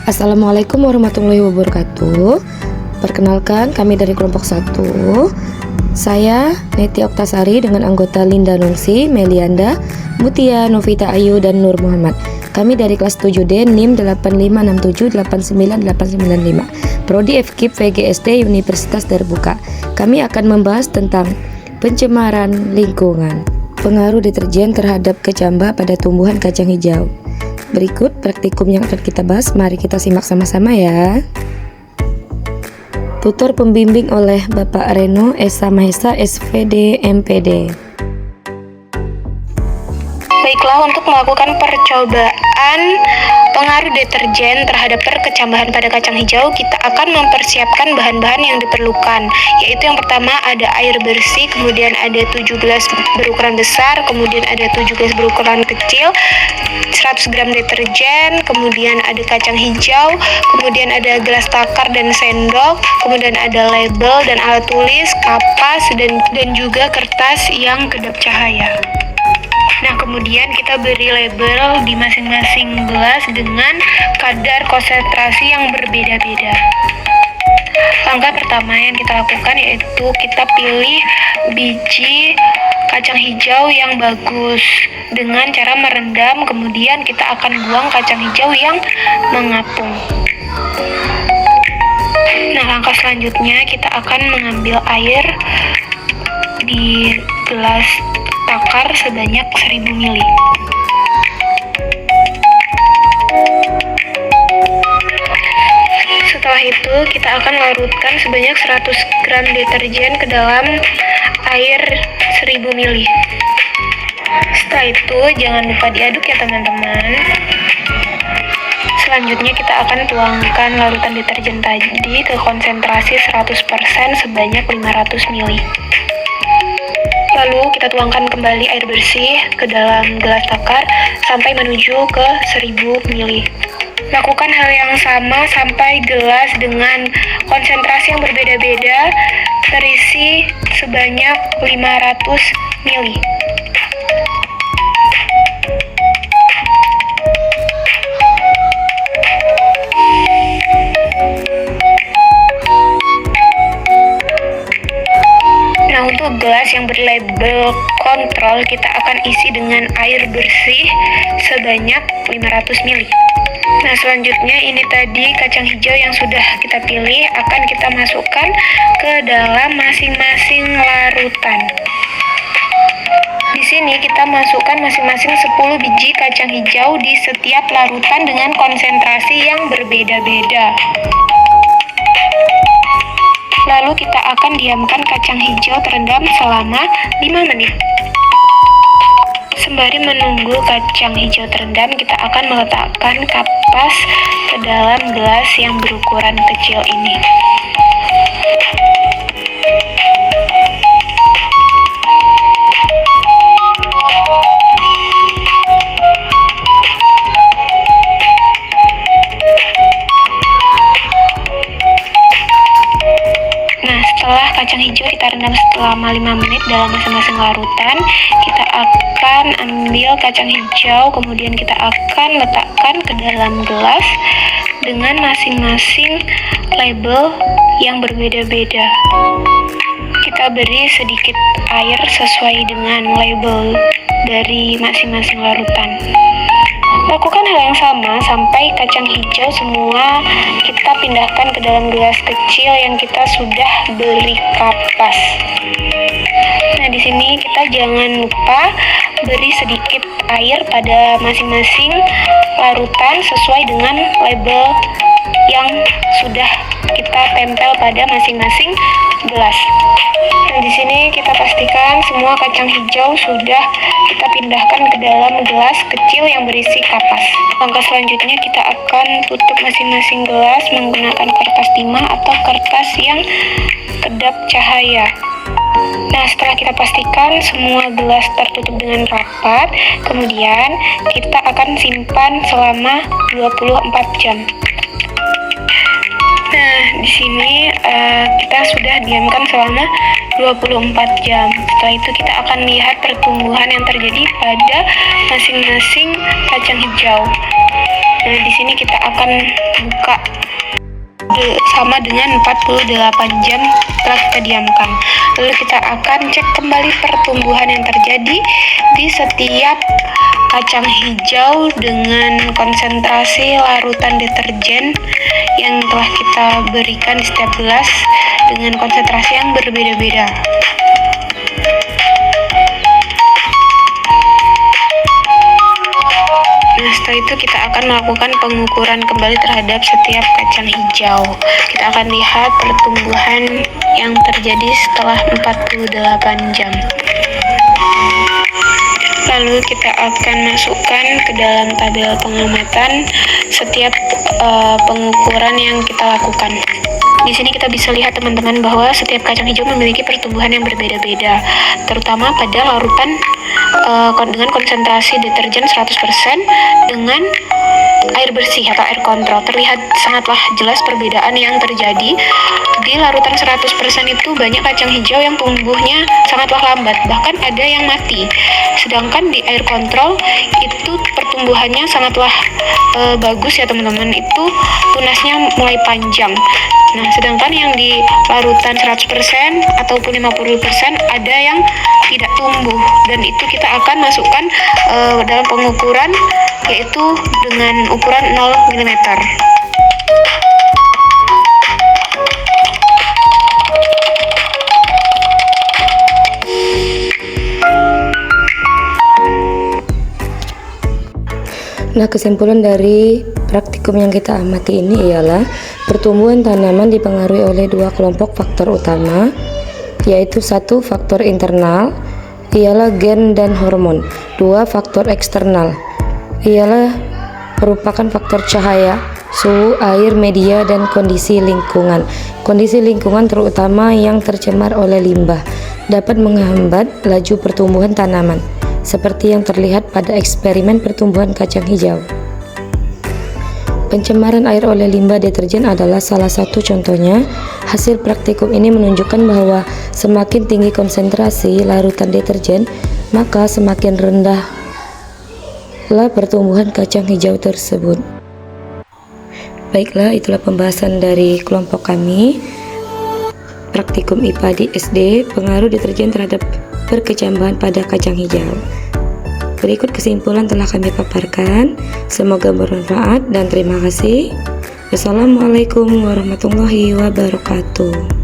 Assalamualaikum warahmatullahi wabarakatuh. Perkenalkan, kami dari kelompok 1. Saya Neti Oktasari dengan anggota Linda Nungsi, Melianda, Mutia, Novita Ayu, dan Nur Muhammad. Kami dari kelas 7D NIM 856789895, Prodi FKIP VGSD Universitas Terbuka. Kami akan membahas tentang pencemaran lingkungan, pengaruh deterjen terhadap kecambah pada tumbuhan kacang hijau. Berikut praktikum yang akan kita bahas, mari kita simak sama-sama ya. Tutor pembimbing oleh Bapak Reno Esa Mahesa, SVD MPD. Baiklah, untuk melakukan percobaan pengaruh deterjen terhadap perkecambahan pada kacang hijau, kita akan mempersiapkan bahan-bahan yang diperlukan, yaitu yang pertama ada air bersih, kemudian ada 7 gelas berukuran besar, kemudian ada 7 gelas berukuran kecil, 100 gram deterjen, kemudian ada kacang hijau, kemudian ada gelas takar dan sendok, kemudian ada label dan alat tulis, kapas, dan juga kertas yang kedap cahaya. Nah, kemudian kita beri label di masing-masing gelas dengan kadar konsentrasi yang berbeda-beda. Langkah pertama yang kita lakukan yaitu kita pilih biji kacang hijau yang bagus dengan cara merendam, kemudian kita akan buang kacang hijau yang mengapung. Nah, langkah selanjutnya kita akan mengambil air di gelas takar sebanyak 1000 ml. Setelah itu kita akan larutkan sebanyak 100 gram deterjen ke dalam air 1000 ml. Setelah itu jangan lupa diaduk ya teman-teman. Selanjutnya kita akan tuangkan larutan deterjen tadi ke konsentrasi 100% sebanyak 500 ml. Lalu kita tuangkan kembali air bersih ke dalam gelas takar sampai menuju ke 1000 ml. Lakukan hal yang sama sampai gelas dengan konsentrasi yang berbeda-beda terisi sebanyak 500 ml. Nah, untuk gelas yang berlabel kontrol kita akan isi dengan air bersih sebanyak 500 ml. Nah, selanjutnya ini tadi kacang hijau yang sudah kita pilih akan kita masukkan ke dalam masing-masing larutan. Di sini kita masukkan masing-masing 10 biji kacang hijau di setiap larutan dengan konsentrasi yang berbeda-beda. Lalu kita akan diamkan kacang hijau terendam selama 5 menit. Sembari menunggu kacang hijau terendam, kita akan meletakkan kapas ke dalam gelas yang berukuran kecil ini. Setelah kacang hijau kita rendam selama 5 menit dalam masing-masing larutan, kita akan ambil kacang hijau, kemudian kita akan letakkan ke dalam gelas dengan masing-masing label yang berbeda-beda. Kita beri sedikit air sesuai dengan label dari masing-masing larutan. Lakukan hal yang sama sampai kacang hijau semua kita pindahkan ke dalam gelas kecil yang kita sudah beri kapas. Nah, di sini kita jangan lupa beri sedikit air pada masing-masing larutan sesuai dengan label yang sudah kita tempel pada masing-masing gelas. Nah, di sini kita pastikan semua kacang hijau sudah kita pindahkan ke dalam gelas kecil yang berisi kapas. Langkah selanjutnya kita akan tutup masing-masing gelas menggunakan kertas timah atau kertas yang kedap cahaya. Nah, setelah kita pastikan semua gelas tertutup dengan rapat, kemudian kita akan simpan selama 24 jam. Nah, di sini kita sudah diamkan selama 24 jam. Setelah itu kita akan lihat pertumbuhan yang terjadi pada masing-masing kacang hijau. Nah, di sini kita akan buka sama dengan 48 jam setelah kita diamkan. Lalu kita akan cek kembali pertumbuhan yang terjadi di setiap kacang hijau dengan konsentrasi larutan deterjen yang telah kita berikan di setiap gelas dengan konsentrasi yang berbeda-beda. Nah, setelah itu kita akan melakukan pengukuran kembali terhadap setiap kacang hijau. Kita akan lihat pertumbuhan yang terjadi setelah 48 jam. Lalu kita akan masukkan ke dalam tabel pengamatan setiap pengukuran yang kita lakukan. Di sini kita bisa lihat teman-teman bahwa setiap kacang hijau memiliki pertumbuhan yang berbeda-beda, terutama pada larutan dengan konsentrasi deterjen 100% dengan air bersih atau air kontrol. Terlihat sangatlah jelas perbedaan yang terjadi. Di larutan 100% itu banyak kacang hijau yang tumbuhnya sangatlah lambat, bahkan ada yang mati. Sedangkan di air kontrol itu pertumbuhannya sangatlah bagus ya teman-teman, itu tunasnya mulai panjang. Nah, sedangkan yang di larutan 100% ataupun 50% ada yang tidak tumbuh, dan itu kita akan masukkan dalam pengukuran, yaitu dengan ukuran 0 mm. Nah, kesimpulan dari praktikum yang kita amati ini ialah pertumbuhan tanaman dipengaruhi oleh dua kelompok faktor utama, yaitu satu faktor internal ialah gen dan hormon, dua faktor eksternal ialah merupakan faktor cahaya, suhu, air, media, dan kondisi lingkungan. Kondisi lingkungan terutama yang tercemar oleh limbah dapat menghambat laju pertumbuhan tanaman, seperti yang terlihat pada eksperimen pertumbuhan kacang hijau. Pencemaran air oleh limbah deterjen adalah salah satu contohnya. Hasil praktikum ini menunjukkan bahwa semakin tinggi konsentrasi larutan deterjen, maka semakin rendahlah pertumbuhan kacang hijau tersebut. Baiklah, itulah pembahasan dari kelompok kami. Praktikum IPA di SD, pengaruh deterjen terhadap berkecambahan pada kacang hijau. Berikut kesimpulan telah kami paparkan. Semoga bermanfaat dan terima kasih. Wassalamualaikum warahmatullahi wabarakatuh.